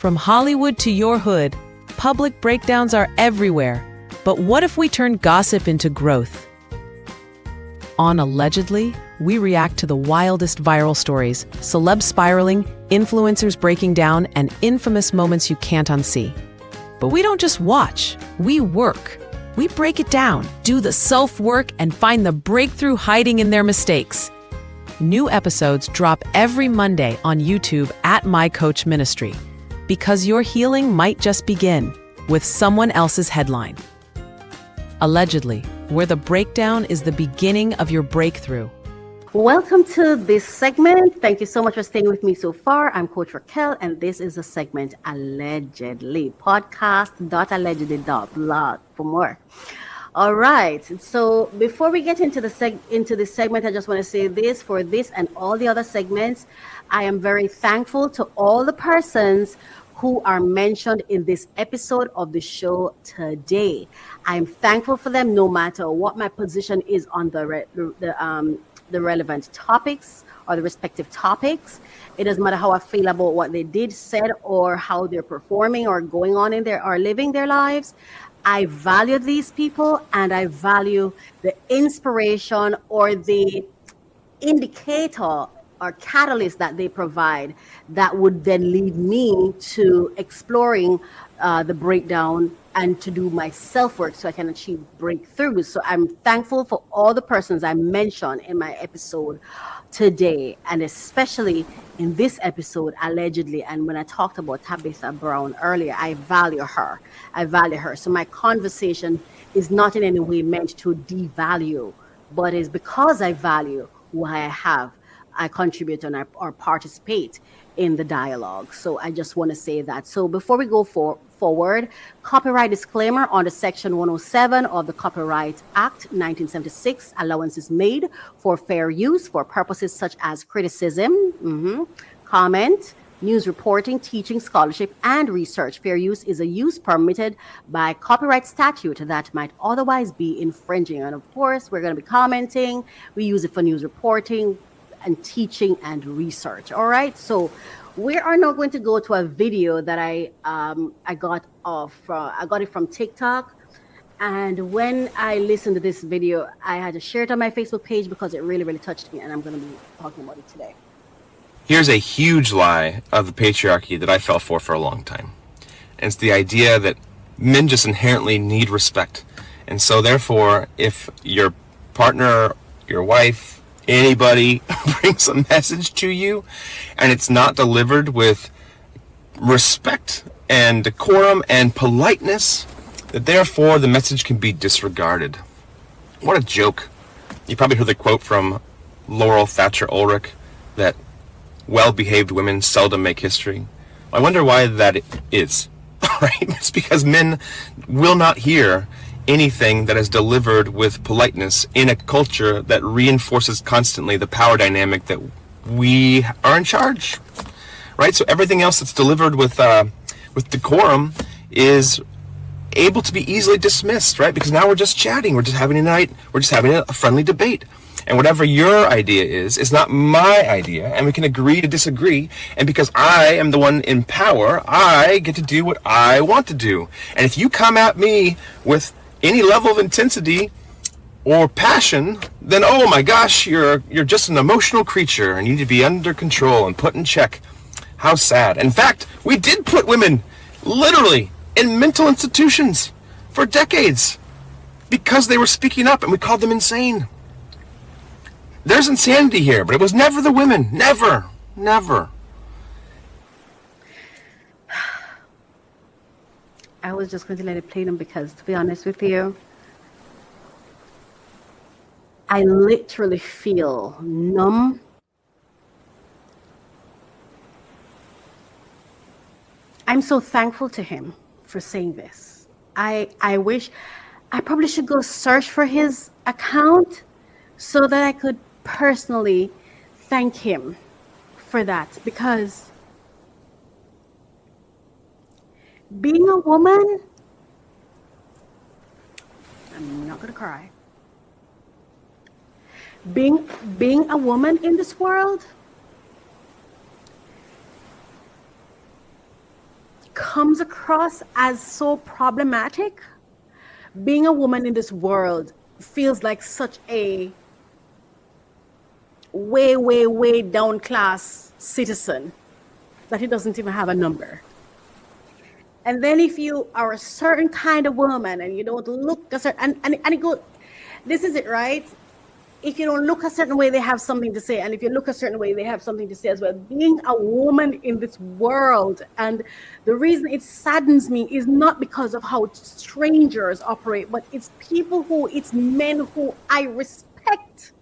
From Hollywood to your hood, public breakdowns are everywhere. But what if we turn gossip into growth? On Allegedly, we react to the wildest viral stories, celebs spiraling, influencers breaking down, and infamous moments you can't unsee. But we don't just watch, we work. We break it down, do the self-work, and find the breakthrough hiding in their mistakes. New episodes drop every Monday on YouTube at My Coach Ministry, because your healing might just begin with someone else's headline. Allegedly, where the breakdown is the beginning of your breakthrough. Welcome to this segment. Thank you so much for staying with me so far. I'm Coach Raquel, and this is the segment Allegedly, podcast.allegedly.blog for more. All right. So before we get into this segment, I just want to say this: for this and all the other segments, I am very thankful to all the persons who are mentioned in this episode of the show today. I'm thankful for them, no matter what my position is on the relevant topics or the respective topics. It doesn't matter how I feel about what they did, said, or how they're performing or going on in their or living their lives. I value these people, and I value the inspiration or the indicator or catalyst that they provide that would then lead me to exploring the breakdown and to do my self-work so I can achieve breakthroughs. So I'm thankful for all the persons I mentioned in my episode today, and especially in this episode, Allegedly. And when I talked about Tabitha Brown earlier, I value her. So my conversation is not in any way meant to devalue, but is because I value who I contribute and or participate in the dialogue. So I just want to say that. So before we go forward, copyright disclaimer on the Section 107 of the Copyright Act 1976, allowance is made for fair use for purposes such as criticism, comment, news reporting, teaching, scholarship, and research. Fair use is a use permitted by copyright statute that might otherwise be infringing. And of course, we're going to be commenting. We use it for news reporting and teaching and research. All right, so we are now going to go to a video that I got it from TikTok, and when I listened to this video, I had to share it on my Facebook page because it really touched me, and I'm going to be talking about it today. Here's a huge lie of the patriarchy that I fell for a long time. And it's the idea that men just inherently need respect, and so therefore if your partner, your wife, anybody brings a message to you and it's not delivered with respect and decorum and politeness, that therefore the message can be disregarded. What a joke. You probably heard the quote from Laurel Thatcher Ulrich that well-behaved women seldom make history. I wonder why that is. Right? It's because men will not hear anything that is delivered with politeness in a culture that reinforces constantly the power dynamic that we are in charge, right? So everything else that's delivered with decorum is able to be easily dismissed, right? Because now we're just chatting, we're just having a friendly debate. And whatever your idea is not my idea, and we can agree to disagree. And because I am the one in power, I get to do what I want to do. And if you come at me with any level of intensity or passion, then oh my gosh, you're just an emotional creature and you need to be under control and put in check. How sad. In fact, we did put women literally in mental institutions for decades because they were speaking up, and we called them insane. There's insanity here, but it was never the women. Never. I was just going to let it play them because, to be honest with you, I literally feel numb. I'm so thankful to him for saying this. I wish I probably should go search for his account so that I could personally thank him for that, because being a woman, I'm not gonna cry. Being a woman in this world comes across as so problematic. Being a woman in this world feels like such a way, way, way down class citizen that it doesn't even have a number. And then if you are a certain kind of woman and you don't look a certain, and it goes, this is it, right? If you don't look a certain way, they have something to say. And if you look a certain way, they have something to say as well. Being a woman in this world, and the reason it saddens me is not because of how strangers operate, but it's men who I respect.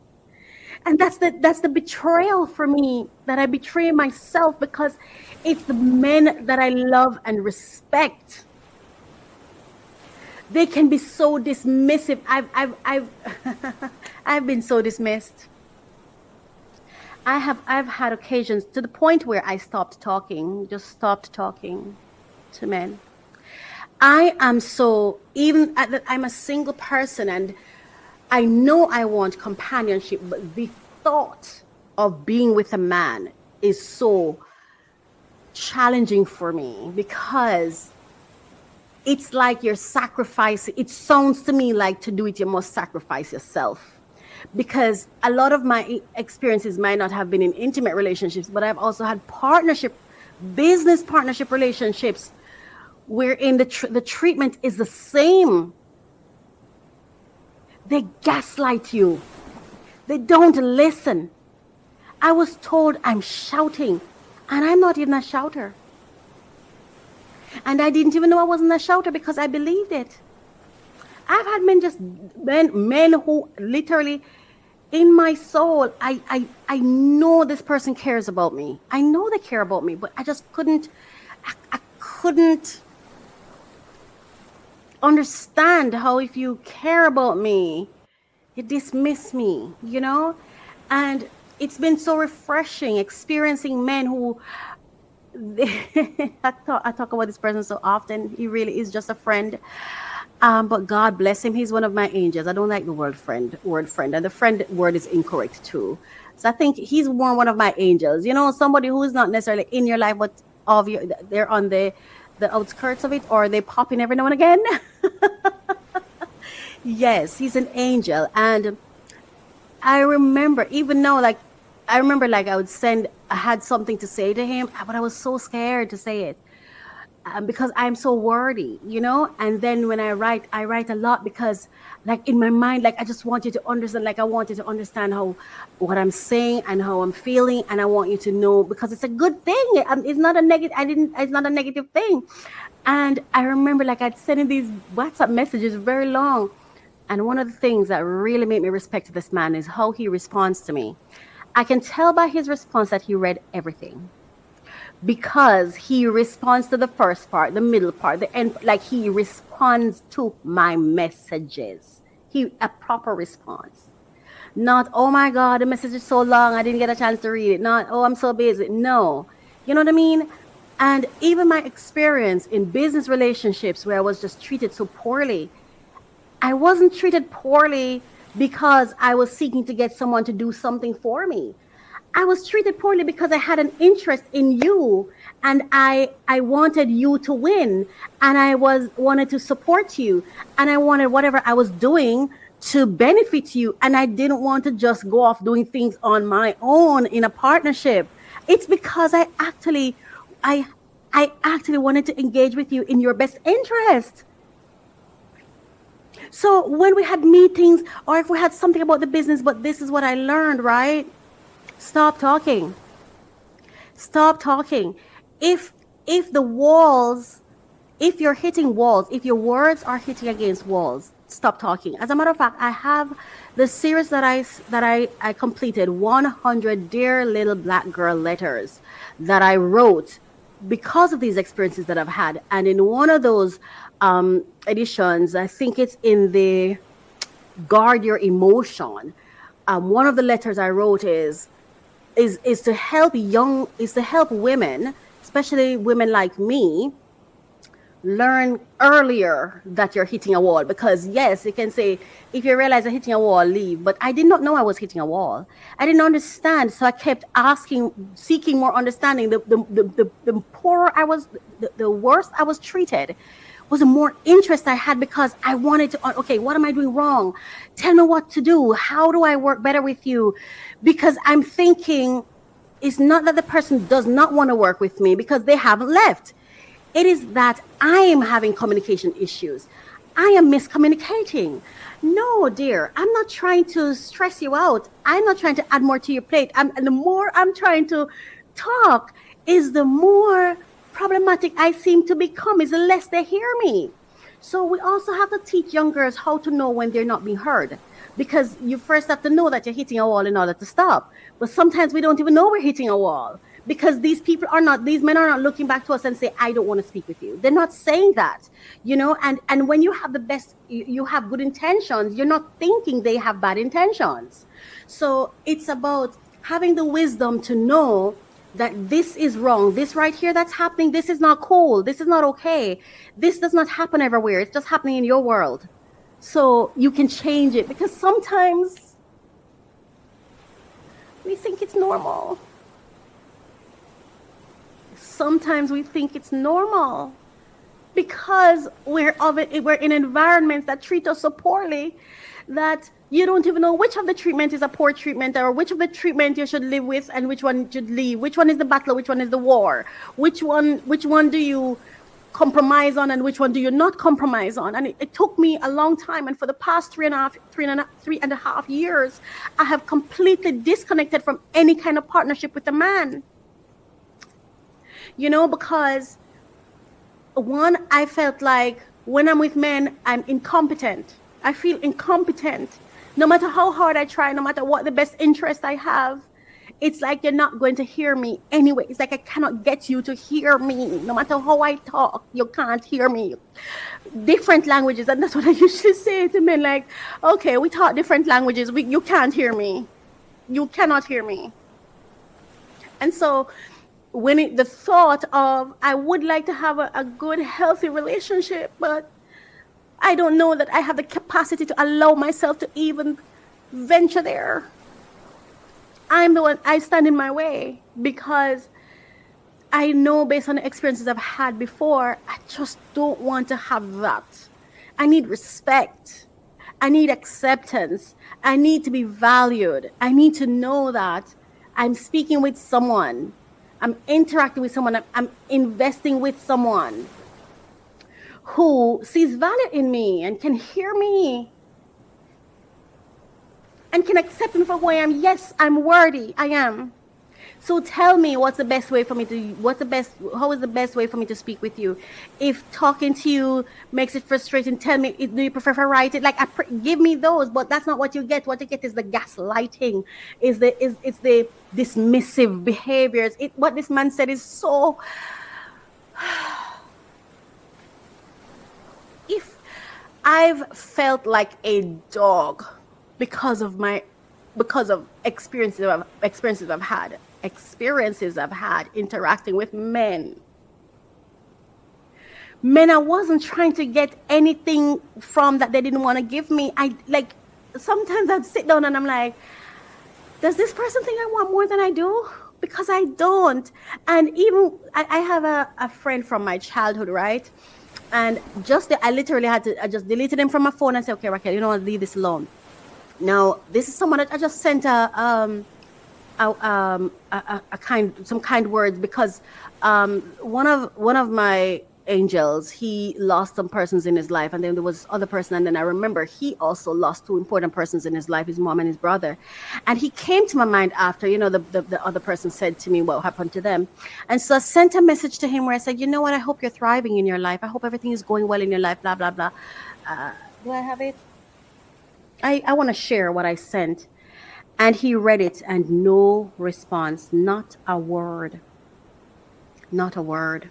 And that's the betrayal for me, that I betray myself, because it's the men that I love and respect. They can be so dismissive. I've I've been so dismissed. I've had occasions to the point where I stopped talking to men. I am so, even at that, I'm a single person and I know I want companionship, but the thought of being with a man is so challenging for me, because it's like you're sacrificing. It sounds to me like to do it, you must sacrifice yourself. Because a lot of my experiences might not have been in intimate relationships, but I've also had business partnership relationships wherein the treatment is the same. They gaslight you. They don't listen. I was told I'm shouting, and I'm not even a shouter. And I didn't even know I wasn't a shouter because I believed it. I've had men who literally, in my soul, I know this person cares about me. I know they care about me, but I just couldn't understand how, if you care about me, you dismiss me, And it's been so refreshing experiencing men who, I talk about this person so often. He really is just a friend. But God bless him. He's one of my angels. I don't like the word friend, and the friend word is incorrect too. So I think he's more one of my angels. Somebody who is not necessarily in your life, but they're on the outskirts of it, or they pop in every now and again. Yes, he's an angel. And I remember, even now, I had something to say to him, but I was so scared to say it. Because I'm so wordy, and then when I write a lot, because in my mind, I just want you to understand, I want you to understand what I'm saying and how I'm feeling, and I want you to know, because it's a good thing. It's not a negative. It's not a negative thing. And I remember I'd send in these WhatsApp messages very long, and one of the things that really made me respect this man is how he responds to me. I can tell by his response that he read everything. Because he responds to the first part, the middle part, the end, he responds to my messages. A proper response. Not, oh my God, the message is so long, I didn't get a chance to read it. Not, oh, I'm so busy. No. You know what I mean? And even my experience in business relationships where I was just treated so poorly, I wasn't treated poorly because I was seeking to get someone to do something for me. I was treated poorly because I had an interest in you, and I wanted you to win, and I wanted to support you, and I wanted whatever I was doing to benefit you, and I didn't want to just go off doing things on my own in a partnership. It's because I actually wanted to engage with you in your best interest. So when we had meetings, or if we had something about the business, but this is what I learned, right? Stop talking. Stop talking. If you're hitting walls, if your words are hitting against walls, stop talking. As a matter of fact, I have the series that I completed, 100 Dear Little Black Girl letters that I wrote because of these experiences that I've had. And in one of those editions, I think it's in the Guard Your Emotion. One of the letters I wrote is to help women, especially women like me, learn earlier that you're hitting a wall. Because yes, you can say, if you realize you're hitting a wall, leave. But I did not know I was hitting a wall. I didn't understand. So I kept asking, seeking more understanding. The poorer I was, the worse I was treated, was the more interest I had, because I wanted to, okay, what am I doing wrong? Tell me what to do. How do I work better with you? Because I'm thinking, it's not that the person does not want to work with me because they haven't left. It is that I am having communication issues. I am miscommunicating. No, dear, I'm not trying to stress you out. I'm not trying to add more to your plate. And the more I'm trying to talk, is the more problematic I seem to become, is the less they hear me. So we also have to teach young girls how to know when they're not being heard, because you first have to know that you're hitting a wall in order to stop. But sometimes we don't even know we're hitting a wall, because these men are not looking back to us and say, I don't want to speak with you. They're not saying that, and when you have you have good intentions, you're not thinking they have bad intentions. So it's about having the wisdom to know that this is wrong. This right here that's happening, this is not cool. This is not okay. This does not happen everywhere. It's just happening in your world. So you can change it, because sometimes we think it's normal. Sometimes we think it's normal because we're in environments that treat us so poorly that you don't even know which of the treatment is a poor treatment, or which of the treatment you should live with and which one should leave. Which one is the battle, which one is the war? Which one do you compromise on and which one do you not compromise on? And it took me a long time. And for the past three and a half years, I have completely disconnected from any kind of partnership with a man. Because one, I felt like when I'm with men, I'm incompetent. I feel incompetent. No matter how hard I try, no matter what the best interest I have, it's like you're not going to hear me anyway. It's like I cannot get you to hear me. No matter how I talk, you can't hear me. Different languages, and that's what I usually say to men, like, okay, we talk different languages. You can't hear me. You cannot hear me. And so when the thought of, I would like to have a good, healthy relationship, but I don't know that I have the capacity to allow myself to even venture there. I'm the one, I stand in my way, because I know based on the experiences I've had before, I just don't want to have that. I need respect. I need acceptance. I need to be valued. I need to know that I'm speaking with someone. I'm interacting with someone. I'm investing with someone who sees value in me and can hear me and can accept me for who I am. Yes, I'm worthy. I am. So tell me how is the best way for me to speak with you? If talking to you makes it frustrating, tell me, do you prefer to write it? Like, give me those, but that's not what you get. What you get is the gaslighting, is the dismissive behaviors. What this man said is so... If I've felt like a dog because of experiences I've had interacting with men I wasn't trying to get anything from that they didn't want to give me. Sometimes I'd sit down and I'm like, does this person think I want more than I do? Because I don't. And even I have a friend from my childhood, right? And I just deleted him from my phone and said, okay, Raquel, you know what, leave this alone. Now, this is someone that I just sent some kind words, because one of my angels, he lost some persons in his life, and then there was other person, and then I remember he also lost two important persons in his life, his mom and his brother. And he came to my mind after, the other person said to me what happened to them. And so I sent a message to him where I said, you know what, I hope you're thriving in your life. I hope everything is going well in your life, blah, blah, blah. Do I have it? I want to share what I sent. And he read it, and no response, not a word. Not a word.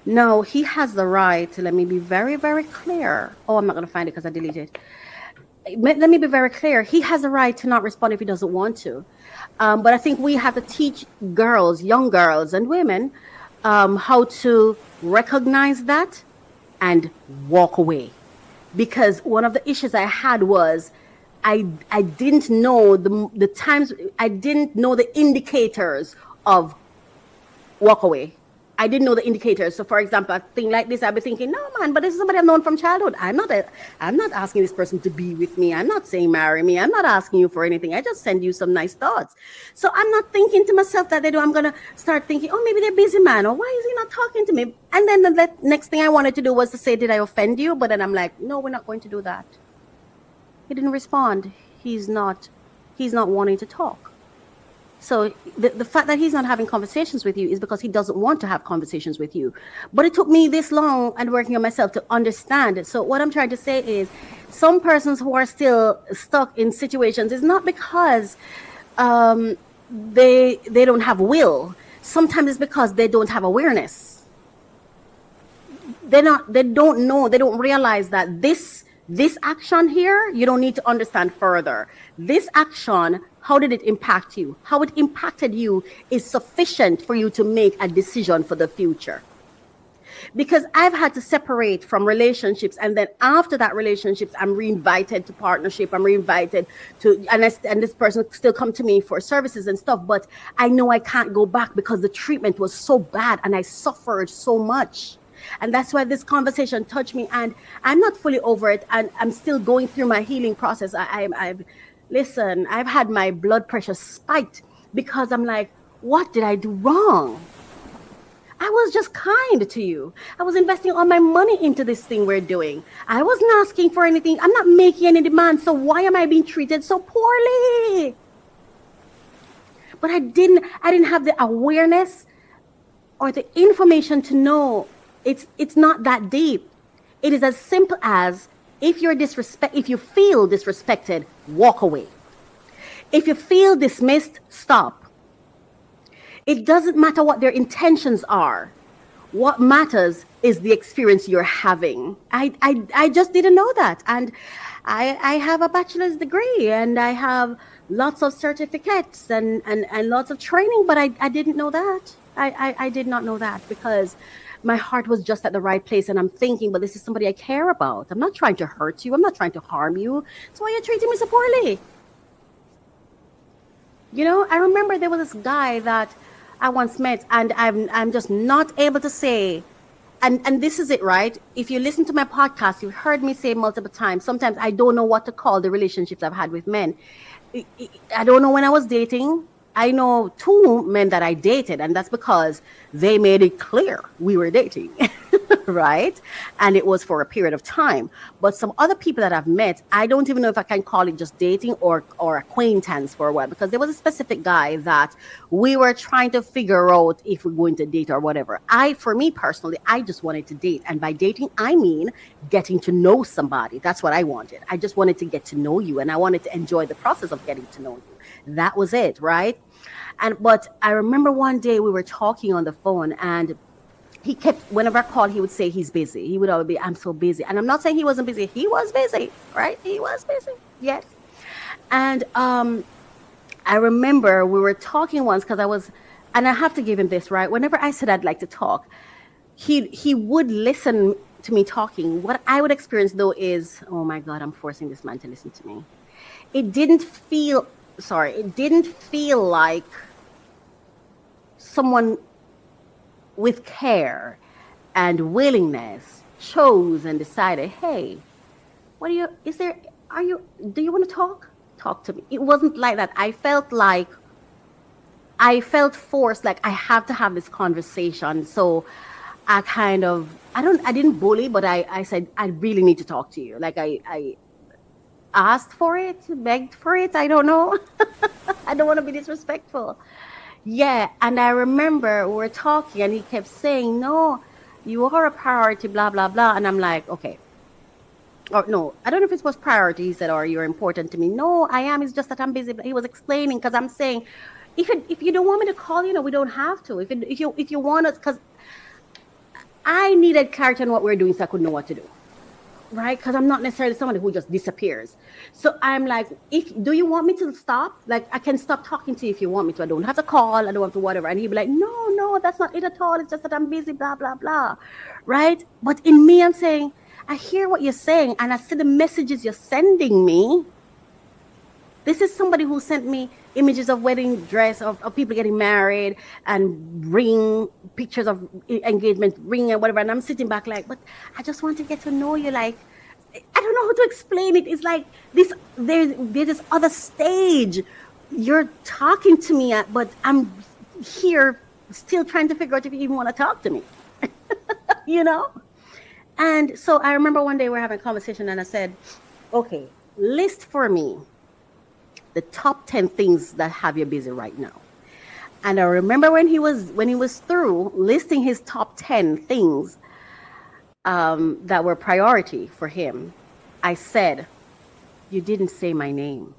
No, he has the right to, let me be very, very clear. Oh, I'm not going to find it because I deleted it. Let me be very clear. He has the right to not respond if he doesn't want to. But I think we have to teach girls, young girls and women, how to recognize that and walk away. Because one of the issues I had was I didn't know the times, I didn't know the indicators of walk away. I didn't know the indicators. So, for example, a thing like this, I'd be thinking, no, man, but this is somebody I've known from childhood. I'm not asking this person to be with me. I'm not saying marry me. I'm not asking you for anything. I just send you some nice thoughts. So I'm not thinking to myself that they do. I'm going to start thinking, oh, maybe they're busy, man. Or why is he not talking to me? And then the next thing I wanted to do was to say, did I offend you? But then I'm like, no, we're not going to do that. He didn't respond. He's not wanting to talk. So the fact that he's not having conversations with you is because he doesn't want to have conversations with you. But it took me this long and working on myself to understand it. So what I'm trying to say is some persons who are still stuck in situations is not because they don't have will. Sometimes it's because they don't have awareness. They don't know, they don't realize that this action here, you don't need to understand further. This action, how did it impact you? How it impacted you is sufficient for you to make a decision for the future. Because I've had to separate from relationships, and then after that relationships, I'm reinvited to partnership. I'm reinvited to, and this person still come to me for services and stuff. But I know I can't go back because the treatment was so bad and I suffered so much. And that's why this conversation touched me, and I'm not fully over it, and I'm still going through my healing process. I've had my blood pressure spiked because I'm like, what did I do wrong? I was just kind to you. I was investing all my money into this thing we're doing. I wasn't asking for anything. I'm not making any demands. So why am I being treated so poorly? But I didn't have the awareness or the information to know it's not that deep. It is as simple as if you feel disrespected, walk away. If you feel dismissed, stop. It doesn't matter what their intentions are. What matters is the experience you're having. I just didn't know that. And I have a bachelor's degree and I have lots of certificates and lots of training, but I didn't know that. I did not know that because my heart was just at the right place, and I'm thinking, but this is somebody I care about. I'm not trying to hurt you. I'm not trying to harm you. So why are you treating me so poorly? You know, I remember there was this guy that I once met, and I'm just not able to say, and this is it, right? If you listen to my podcast, you've heard me say multiple times, sometimes I don't know what to call the relationships I've had with men. I don't know when I was dating. I know 2 men that I dated, and that's because they made it clear we were dating, right? And it was for a period of time. But some other people that I've met, I don't even know if I can call it just dating or acquaintance for a while, because there was a specific guy that we were trying to figure out if we're going to date or whatever. For me personally, I just wanted to date. And by dating, I mean getting to know somebody. That's what I wanted. I just wanted to get to know you, and I wanted to enjoy the process of getting to know you. That was it, right? But I remember one day we were talking on the phone, and he kept, whenever I called, he would say he's busy. He would always be, I'm so busy. And I'm not saying he wasn't busy. He was busy, right? He was busy, yes. And I remember we were talking once because and I have to give him this, right? Whenever I said I'd like to talk, he would listen to me talking. What I would experience though is, oh my God, I'm forcing this man to listen to me. It didn't feel like someone with care and willingness chose and decided, hey, do you want to talk to me? It wasn't like that. I felt forced, like I have to have this conversation. So I didn't bully, but I said, I really need to talk to you. Like I asked for it, begged for it. I don't know. I don't want to be disrespectful. Yeah. And I remember we were talking and he kept saying, no, you are a priority, blah, blah, blah. And I'm like, okay. Or no, I don't know if it was priority. He said, or you're important to me. No, I am. It's just that I'm busy. But he was explaining, because I'm saying, if you don't want me to call, we don't have to. If you want us, because I needed clarity on what we're doing so I could know what to do. right? Because I'm not necessarily somebody who just disappears. So I'm like, do you want me to stop? Like, I can stop talking to you if you want me to. I don't have to call. I don't have to whatever. And he'd be like, no, that's not it at all. It's just that I'm busy, blah, blah, blah. Right? But in me, I'm saying, I hear what you're saying, and I see the messages you're sending me. This is somebody who sent me images of wedding dress, of people getting married, and ring, pictures of engagement ring and whatever. And I'm sitting back like, but I just want to get to know you. Like, I don't know how to explain it. It's like this, there's this other stage you're talking to me at, but I'm here still trying to figure out if you even want to talk to me, you know? And so I remember one day we're having a conversation and I said, okay, list for me the top 10 things that have you busy right now. And I remember when he was through listing his top 10 things that were priority for him, I said, you didn't say my name.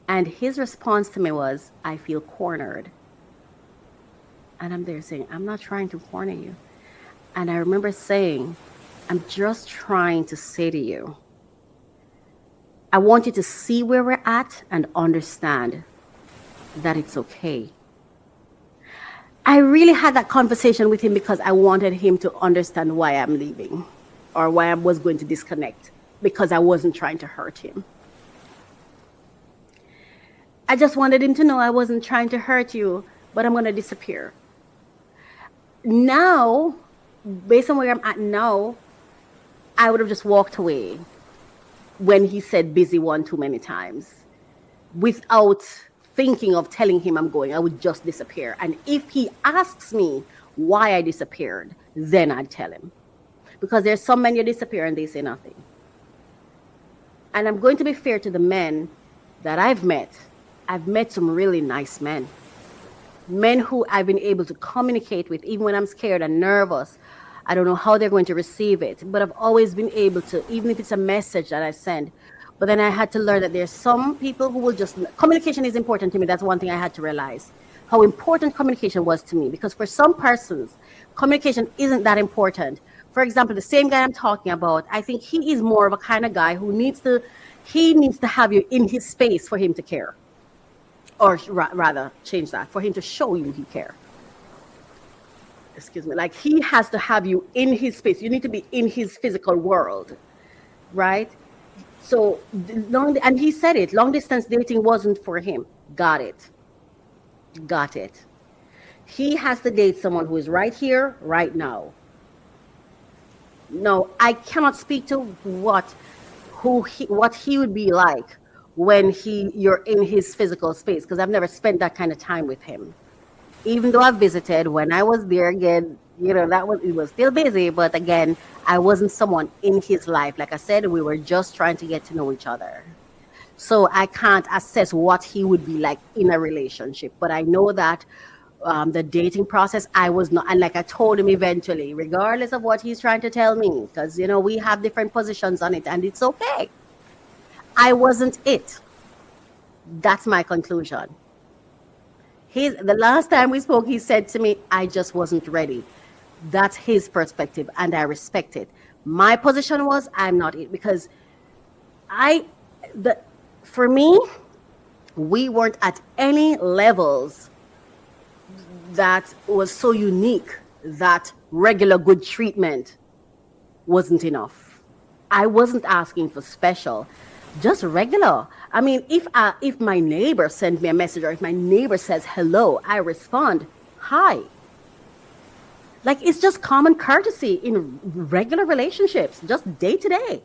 And his response to me was, I feel cornered. And I'm there saying, I'm not trying to corner you. And I remember saying, I'm just trying to say to you, I want you to see where we're at and understand that it's okay. I really had that conversation with him because I wanted him to understand why I'm leaving or why I was going to disconnect, because I wasn't trying to hurt him. I just wanted him to know I wasn't trying to hurt you, but I'm going to disappear. Now, based on where I'm at now, I would have just walked away when he said busy one too many times without thinking of telling him I'm going. I would just disappear. And if he asks me why I disappeared, then I'd tell him. Because there's some men you disappear and they say nothing. And I'm going to be fair to the men that I've met. I've met some really nice men. Men who I've been able to communicate with, even when I'm scared and nervous. I don't know how they're going to receive it, but I've always been able to, even if it's a message that I send. But then I had to learn that there's some people who will just, communication is important to me. That's one thing I had to realize, how important communication was to me. Because for some persons, communication isn't that important. For example, the same guy I'm talking about, I think he is more of a kind of guy who needs to have you in his space for him to care. Or rather, change that, for him to show you he cares. Excuse me, like he has to have you in his space. You need to be in his physical world, right? So, and he said it, long distance dating wasn't for him. Got it. He has to date someone who is right here, right now. No, I cannot speak to what he would be like when you're in his physical space, because I've never spent that kind of time with him. Even though I visited, when I was there again, it was still busy, but again, I wasn't someone in his life. Like I said, we were just trying to get to know each other. So I can't assess what he would be like in a relationship, but I know that the dating process, I was not, and like I told him eventually, regardless of what he's trying to tell me, because we have different positions on it, and it's okay. I wasn't it. That's my conclusion. The last time we spoke, he said to me, I just wasn't ready. That's his perspective, and I respect it. My position was, I'm not it, because for me, we weren't at any levels that was so unique that regular good treatment wasn't enough. I wasn't asking for special. Just regular. I mean, if my neighbor sends me a message, or if my neighbor says hello, I respond, hi. Like, it's just common courtesy in regular relationships, just day to day.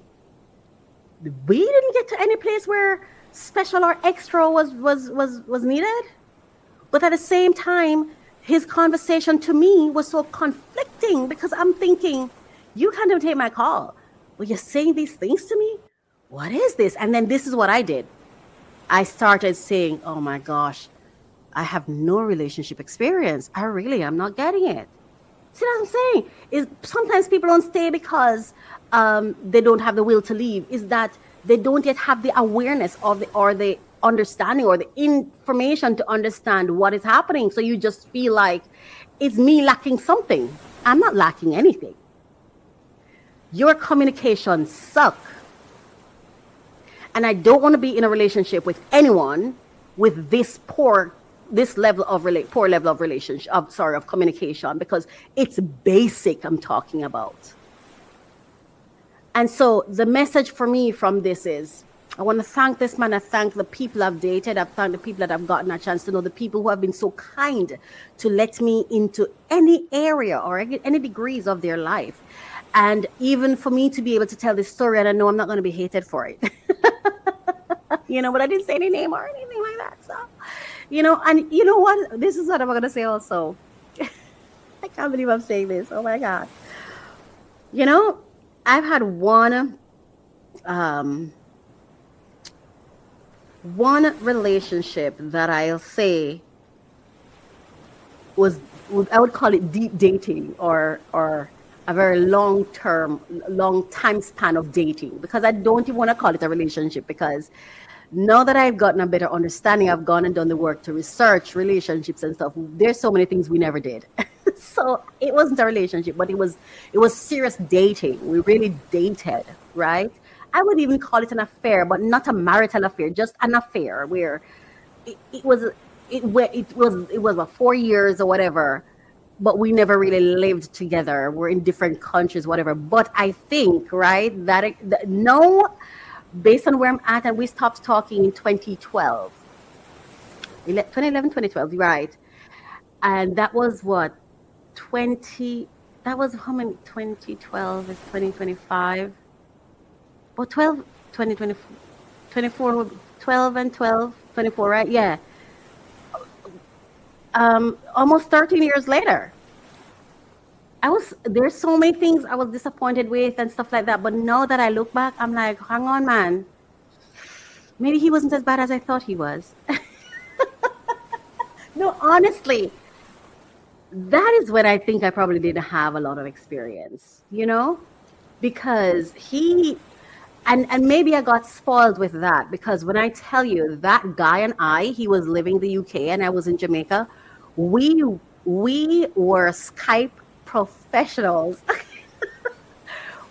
We didn't get to any place where special or extra was needed. But at the same time, his conversation to me was so conflicting, because I'm thinking, you can't even take my call, but you're saying these things to me? What is this? And then this is what I did. I started saying, oh my gosh, I have no relationship experience. I really am not getting it. See what I'm saying? Is sometimes people don't stay because they don't have the will to leave. Is that they don't yet have the awareness or the understanding or the information to understand what is happening. So you just feel like it's me lacking something. I'm not lacking anything. Your communication suck. And I don't want to be in a relationship with anyone with this poor level of relationship, of communication, because it's basic I'm talking about. And so the message for me from this is, I want to thank this man. I thank the people I've dated. I've thanked the people that I've gotten a chance to know, the people who have been so kind to let me into any area or any degrees of their life. And even for me to be able to tell this story, and I know I'm not going to be hated for it. But I didn't say any name or anything like that. So, and you know what? This is what I'm going to say also. I can't believe I'm saying this. Oh my God. I've had one relationship that I'll say I would call it deep dating or a very long time span of dating, because I don't even want to call it a relationship, because now that I've gotten a better understanding, I've gone and done the work to research relationships and stuff. There's so many things we never did. So it wasn't a relationship, but it was serious dating. We really dated, right? I would even call it an affair, but not a marital affair, just an affair where it was about 4 years or whatever, but we never really lived together. We're in different countries, whatever. But I think, right, that based on where I'm at, and we stopped talking in 2012, 2011, 2012, right? And that was what, that was how many, 2012 is 2025. Well, 12, 2020, 24, 12 and 12, 24, right? Yeah. Almost 13 years later. There's so many things I was disappointed with and stuff like that. But now that I look back, I'm like, hang on, man. Maybe he wasn't as bad as I thought he was. No, honestly, that is when I think I probably didn't have a lot of experience, because and maybe I got spoiled with that, because when I tell you that guy and he was living in the UK and I was in Jamaica, we were Skype professionals.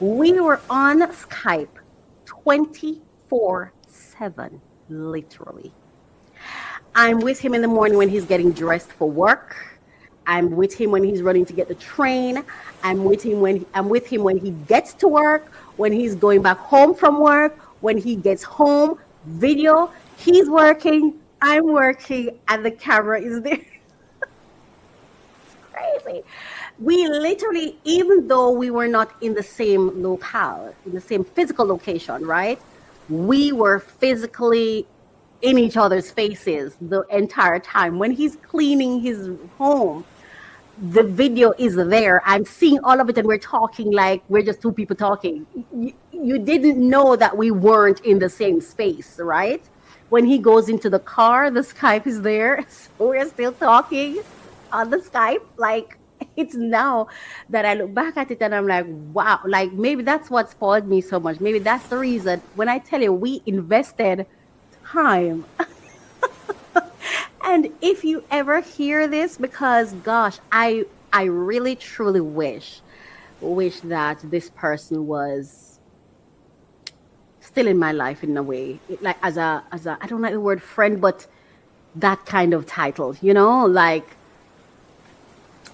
We were on Skype 24/7, literally. I'm with him in the morning when he's getting dressed for work. I'm with him when he's running to get the train. I'm with him when he gets to work, when he's going back home from work, when he gets home, video, he's working, I'm working, and the camera is there. It's crazy. We literally, even though we were not in the same locale, in the same physical location, right? We were physically in each other's faces the entire time. When he's cleaning his home, the video is there. I'm seeing all of it, and we're talking like we're just two people talking. You didn't know that we weren't in the same space, right? When he goes into the car, the Skype is there. So we're still talking on the Skype. Like, it's now that I look back at it and I'm like, wow, like maybe that's what spoiled me so much. Maybe that's the reason. When I tell you, we invested time. And if you ever hear this, because gosh, I really truly wish that this person was still in my life in a way, like as a I don't like the word friend, but that kind of title, like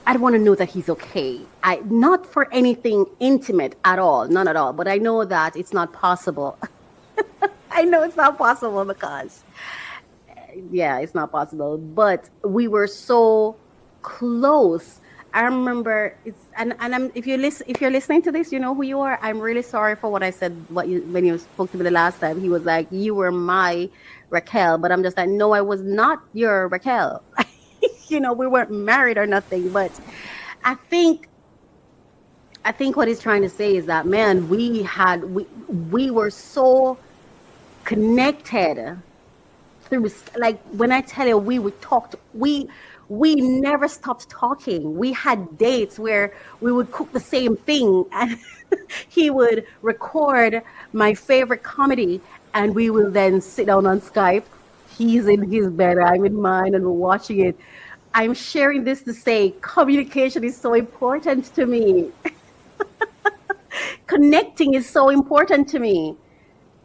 I want to know that he's okay. Not for anything intimate at all, none at all, but I know that it's not possible. I know it's not possible because it's not possible, but we were so close. I remember if you're listening to this, you know who you are. I'm really sorry for what I said when you spoke to me the last time. He was like, you were my Raquel, but I'm just like, no, I was not your Raquel. We weren't married or nothing, but I think what he's trying to say is that, man, we were so connected through, like, when I tell you we never stopped talking. We had dates where we would cook the same thing, and he would record my favorite comedy, and we will then sit down on Skype. He's in his bed, I'm in mine, and we're watching it. I'm sharing this to say communication is so important to me. connecting is so important to me.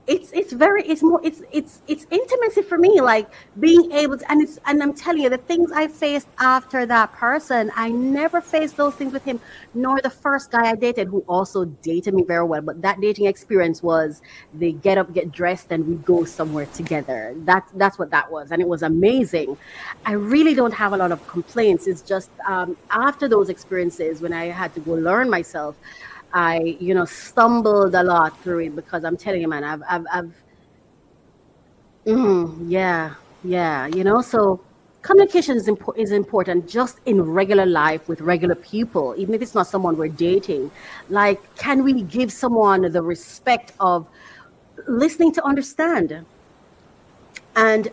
It's intimacy for me, like being able to, and I'm telling you, the things I faced after that person, I never faced those things with him, nor the first guy I dated, who also dated me very well. But that dating experience was, they get up, get dressed, and we go somewhere together. That's what that was, and it was amazing. I really don't have a lot of complaints. It's just after those experiences, when I had to go learn myself, I, stumbled a lot through it, because I'm telling you, man, yeah. So communication is important just in regular life with regular people, even if it's not someone we're dating. Like, can we give someone the respect of listening to understand, and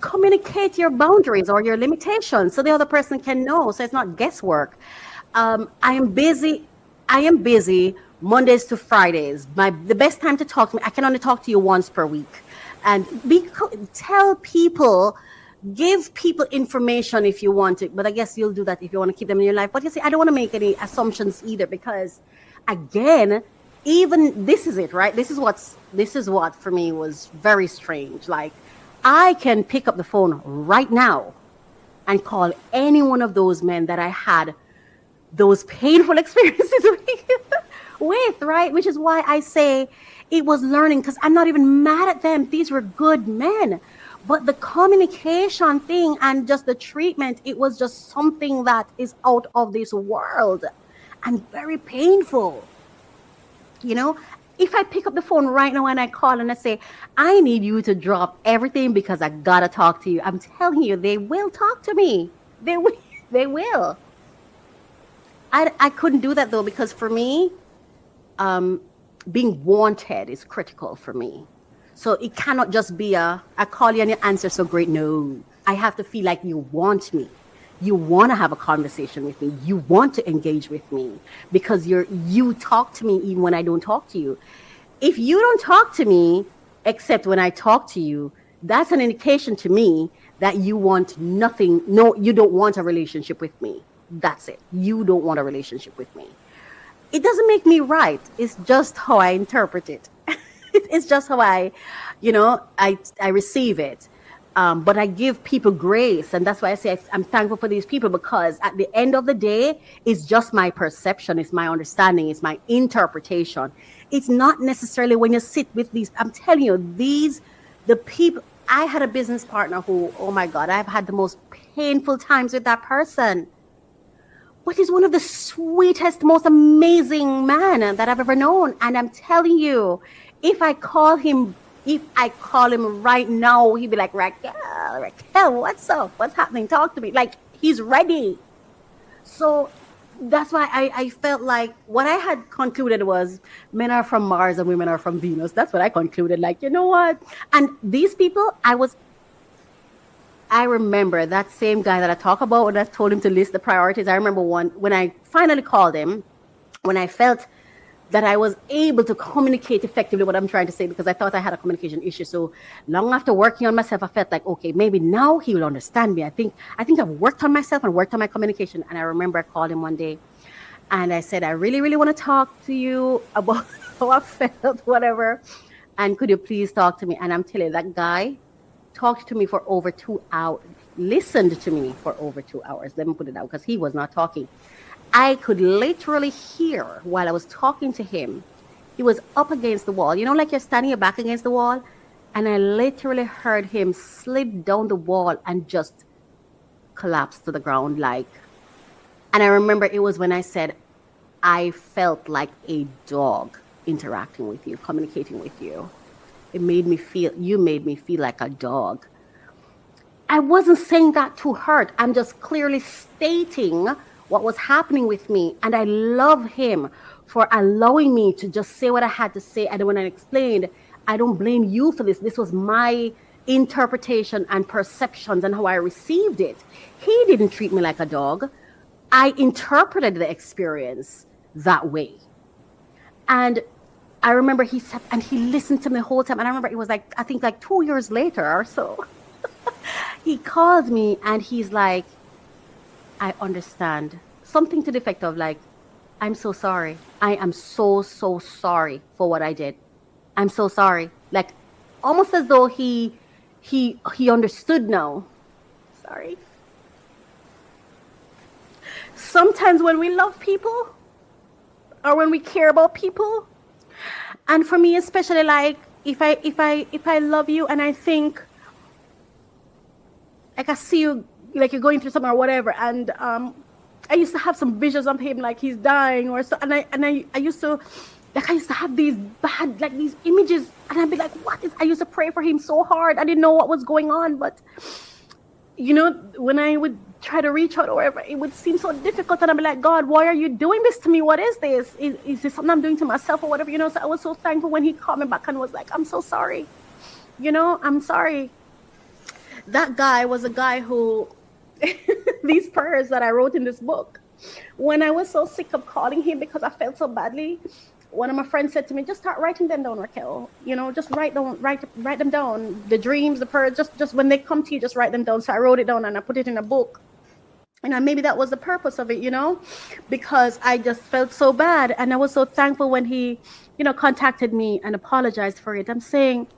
communicate your boundaries or your limitations so the other person can know, so it's not guesswork. I am busy Mondays to Fridays. The best time to talk to me, I can only talk to you once per week. And tell people, give people information if you want it. But I guess you'll do that if you want to keep them in your life. But you see, I don't want to make any assumptions either, because again, even this is it, right? This is what for me was very strange. Like, I can pick up the phone right now and call any one of those men that I had those painful experiences with, right? Which is why I say it was learning, because I'm not even mad at them. These were good men. But the communication thing and just the treatment, it was just something that is out of this world and very painful. If I pick up the phone right now and I call and I say, I need you to drop everything because I gotta talk to you, I'm telling you, they will talk to me. They will. I couldn't do that though, because for me, being wanted is critical for me. So it cannot just be I call you and your answer so great. No, I have to feel like you want me. You want to have a conversation with me. You want to engage with me, because you talk to me even when I don't talk to you. If you don't talk to me except when I talk to you, that's an indication to me that you want nothing. No, you don't want a relationship with me. That's it. You don't want a relationship with me. It doesn't make me right. It's just how I interpret it. It's just how I receive it. But I give people grace. And that's why I say I'm thankful for these people, because at the end of the day, it's just my perception. It's my understanding. It's my interpretation. It's not necessarily when you sit with these. I'm telling you, the people. I had a business partner who, oh my God, I've had the most painful times with that person. But he's one of the sweetest, most amazing man that I've ever known. And I'm telling you, if I call him right now, he'd be like, Raquel, what's up? What's happening? Talk to me. Like, he's ready. So that's why I felt like what I had concluded was men are from Mars and women are from Venus. That's what I concluded. Like, you know what? And these people, I remember that same guy that I talk about when I told him to list the priorities. I remember when I finally called him, when I felt that I was able to communicate effectively what I'm trying to say, because I thought I had a communication issue. So long after working on myself, I felt like, okay, maybe now he will understand me. I think I've worked on myself and worked on my communication. And I remember I called him one day and I said, I really, really want to talk to you about how I felt, whatever. And could you please talk to me? And I'm telling you, that guy talked to me for over 2 hours, listened to me for over 2 hours. Let me put it out, because he was not talking. I could literally hear while I was talking to him. He was up against the wall. Like you're standing your back against the wall. And I literally heard him slip down the wall and just collapse to the ground. And I remember it was when I said, I felt like a dog interacting with you, communicating with you. You made me feel like a dog. I wasn't saying that to hurt. I'm just clearly stating what was happening with me. And I love him for allowing me to just say what I had to say. And when I explained, I don't blame you for this. This was my interpretation and perceptions and how I received it. He didn't treat me like a dog. I interpreted the experience that way. And I remember he sat and he listened to me the whole time. And I remember it was I think 2 years later or so, he called me and he's like, I understand. Something to the effect of I'm so sorry. I am so, so sorry for what I did. I'm so sorry. Like, almost as though he understood now. Sorry. Sometimes when we love people or when we care about people, and for me especially, like if I love you and I think, like, I see you, like you're going through something or whatever, and I used to have some visions of him like he's dying or so, and I used to have these bad, like, these images, and I'd be like, what is, I used to pray for him so hard. I didn't know what was going on, but you know, when I would try to reach out or whatever, it would seem so difficult, and I'd be like, God, why are you doing this to me? What is this? Is this something I'm doing to myself or whatever? You know, so I was so thankful when he called me back and was like, I'm so sorry. You know, I'm sorry. That guy was a guy who, these prayers that I wrote in this book, when I was so sick of calling him because I felt so badly, one of my friends said to me, just start writing them down, Raquel. You know, just write them down. The dreams, the prayers, just when they come to you, just write them down. So I wrote it down and I put it in a book. And maybe that was the purpose of it, you know, because I just felt so bad. And I was so thankful when he, you know, contacted me and apologized for it. I'm saying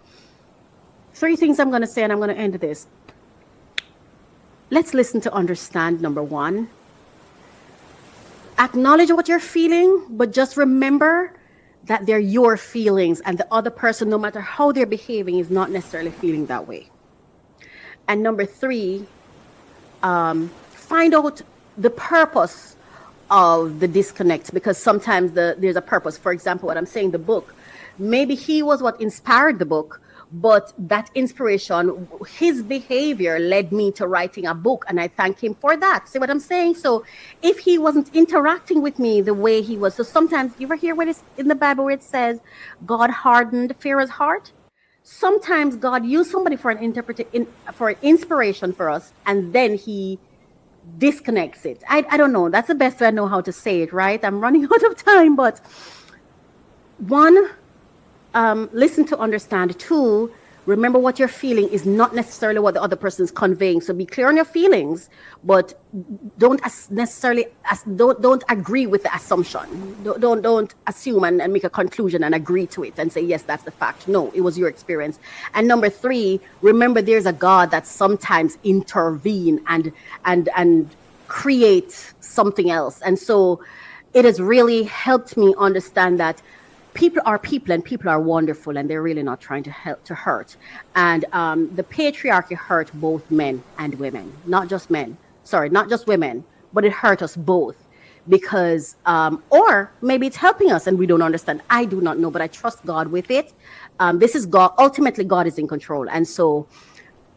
3 things I'm going to say, and I'm going to end this. Let's listen to understand, number 1. Acknowledge what you're feeling, but just remember that they're your feelings, and the other person, no matter how they're behaving, is not necessarily feeling that way. And number 3, find out the purpose of the disconnect, because sometimes there's a purpose. For example, what I'm saying, the book, maybe he was what inspired the book, but that inspiration, his behavior led me to writing a book, and I thank him for that. See what I'm saying? So if he wasn't interacting with me the way he was, so sometimes, you ever hear what it's in the Bible where it says God hardened Pharaoh's heart? Sometimes God used somebody for an inspiration for us, and then he disconnects it. I don't know. That's the best way I know how to say it, right? I'm running out of time, but 1, listen to understand. 2, remember what you're feeling is not necessarily what the other person is conveying. So be clear on your feelings, but don't don't agree with the assumption. Don't assume and make a conclusion and agree to it and say, yes, that's the fact. No, it was your experience. And number 3, remember there's a God that sometimes intervene and create something else. And so it has really helped me understand that people are people, and people are wonderful, and they're really not trying to hurt. And the patriarchy hurt both men and women, not just women, but it hurt us both, because or maybe it's helping us and we don't understand. I do not know, but I trust God with it. This is God. Ultimately, God is in control. And so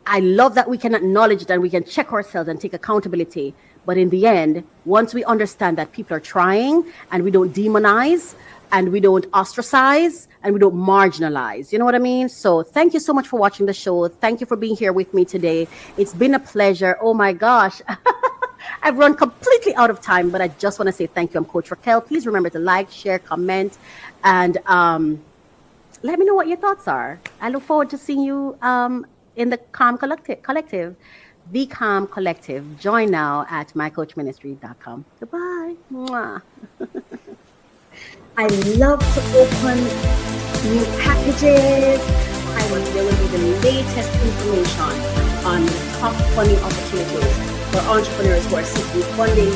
I love that we can acknowledge it and we can check ourselves and take accountability. But in the end, once we understand that people are trying, and we don't demonize, and we don't ostracize, and we don't marginalize. You know what I mean? So thank you so much for watching the show. Thank you for being here with me today. It's been a pleasure. Oh my gosh. I've run completely out of time, but I just want to say thank you. I'm Coach Raquel. Please remember to like, share, comment, and let me know what your thoughts are. I look forward to seeing you in the Calm Collective. The Calm Collective. Join now at mycoachministry.com. Goodbye. Mwah. I love to open new packages. There will be the latest information on top funding opportunities for entrepreneurs who are seeking funding.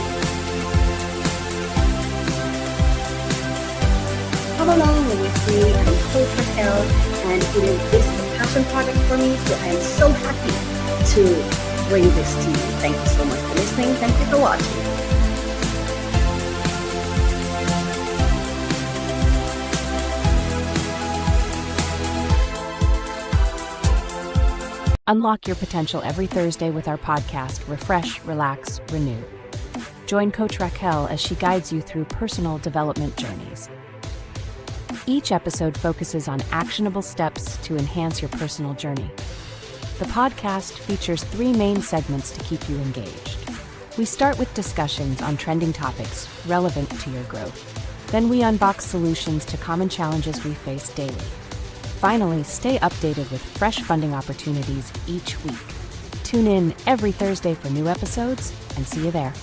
Come along with me. I'm Coach Raquel, and it is this passion project for me. So I am so happy to bring this to you. Thank you so much for listening. Thank you for watching. Unlock your potential every Thursday with our podcast, Refresh, Relax, Renew. Join Coach Raquel as she guides you through personal development journeys. Each episode focuses on actionable steps to enhance your personal journey. The podcast features 3 main segments to keep you engaged. We start with discussions on trending topics relevant to your growth. Then we unbox solutions to common challenges we face daily. Finally, stay updated with fresh funding opportunities each week. Tune in every Thursday for new episodes, and see you there.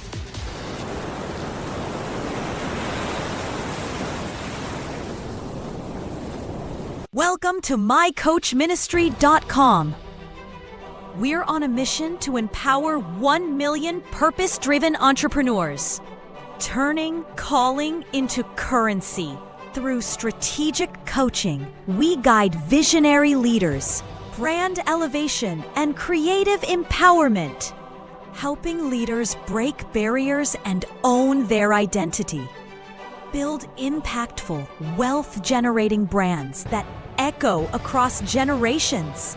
Welcome to mycoachministry.com. We're on a mission to empower 1 million purpose-driven entrepreneurs, turning calling into currency. Through strategic coaching, we guide visionary leaders, brand elevation, and creative empowerment, helping leaders break barriers and own their identity. Build impactful, wealth-generating brands that echo across generations.